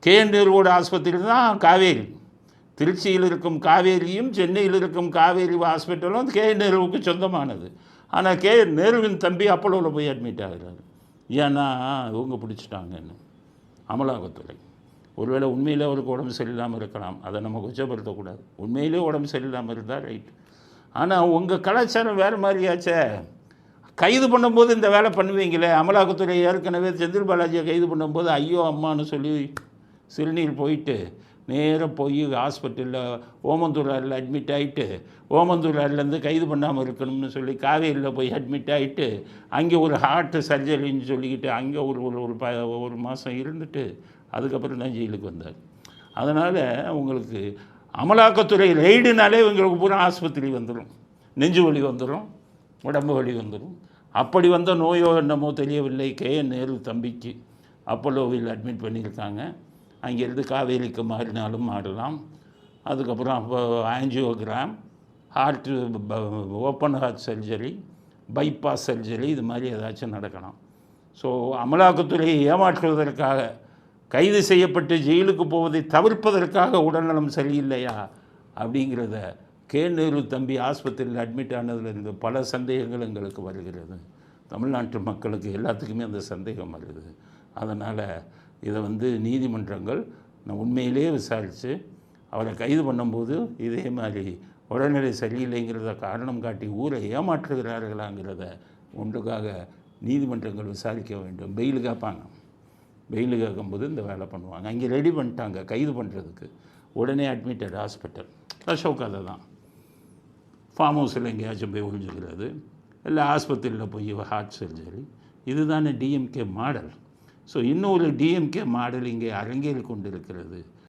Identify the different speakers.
Speaker 1: கேஎன்ஆரோட ஆஸ்பத்திரி தான் காவேரி. திருச்சியில் இருக்கும் காவேரியும் சென்னையில் இருக்கும் காவேரி ஹாஸ்பிட்டலும் கேஎன்ஆருக்கு சொந்தமானது. ஆனால் நேருவின் தம்பி அப்போலோவில் போய் அட்மிட் ஆகிறாரு. ஏன்னா இவங்க பிடிச்சிட்டாங்கன்னு அமலாக்கத்துறை. ஒருவேளை உண்மையிலே அவருக்கு உடம்பு சரியில்லாமல் இருக்கலாம், அதை நம்ம கொச்சப்படுத்தக்கூடாது. உண்மையிலே உடம்பு சரியில்லாமல் இருந்தால் ரைட். ஆனால் உங்கள் கலாச்சாரம் வேறு மாதிரியாச்சே. கைது பண்ணும்போது இந்த வேலை பண்ணுவீங்களே. அமலாக்கத்துறை ஏற்கனவே செந்தில் பாலாஜியை கைது பண்ணும்போது ஐயோ அம்மான்னு சொல்லி சிறுநீர் போயிட்டு நேராக போய் ஹாஸ்பிட்டலில் ஓமந்தூராரில் அட்மிட் ஆகிட்டு, ஓமந்தூராரிலேருந்து கைது பண்ணாமல் இருக்கணும்னு சொல்லி காவேரியில் போய் அட்மிட் ஆகிட்டு, அங்கே ஒரு ஹார்ட் சர்ஜரின்னு சொல்லிக்கிட்டு அங்கே ஒரு மாதம் இருந்துட்டு அதுக்கப்புறம் தான் ஜெயிலுக்கு வந்தார். அதனால் உங்களுக்கு அமலாக்கத்துறை ரெய்டுனாலே உங்களுக்கு பூரா ஆஸ்பத்திரி வந்துடும், நெஞ்சு வலி வந்துடும், உடம்பு வலி வந்துடும். அப்படி வந்த நோயோ என்னமோ தெரியவில்லை. நேரு தம்பிக்கு அப்போலோவில் அட்மிட் பண்ணியிருக்காங்க. அங்கேருந்து காவேரிக்கு மாறினாலும் மாறலாம். அதுக்கப்புறம் அப்போ angiogram, heart open heart surgery, bypass surgery, இது மாதிரி ஏதாச்சும் நடக்கலாம். ஸோ அமலாக்கத்துறையை ஏமாற்றுவதற்காக, கைது செய்யப்பட்டு ஜெயிலுக்கு போவதை தவிர்ப்பதற்காக உடல்நலம் சரியில்லையா அப்படிங்கிறத நேரு தம்பி ஆஸ்பத்திரியில் அட்மிட் ஆனதுலேருந்து பல சந்தேகங்கள் எங்களுக்கு வருகிறது. தமிழ்நாட்டு மக்களுக்கு எல்லாத்துக்குமே அந்த சந்தேகம் வருது. அதனால் இதை நீதிமன்றங்கள் உண்மையிலே விசாரித்து அவரை கைது பண்ணும்போது இதே மாதிரி உடல்நிலை சரியில்லைங்கிறத காரணம் காட்டி ஊரை ஏமாற்றுகிறார்களாங்கிறத ஒன்றுக்காக நீதிமன்றங்கள் விசாரிக்க வேண்டும். பெயில் கேட்பாங்க. பெயில் கேட்கும்போது இந்த வேலை பண்ணுவாங்க. அங்கே ரெடி பண்ணிட்டாங்க கைது பண்ணுறதுக்கு. உடனே அட்மிட்டட் ஹாஸ்பிட்டல். அசோக் கதை தான். ஃபார்ம் ஹவுஸில் எங்கேயாச்சும் போய் ஒழிஞ்சுக்கிறது, இல்லை ஆஸ்பத்திரியில் போய் ஹார்ட் சர்ஜரி. இதுதானே டிஎம்கே மாடல். ஸோ இன்னொரு டிஎம்கே மாடல் இங்கே அரங்கேறி கொண்டிருக்கிறது.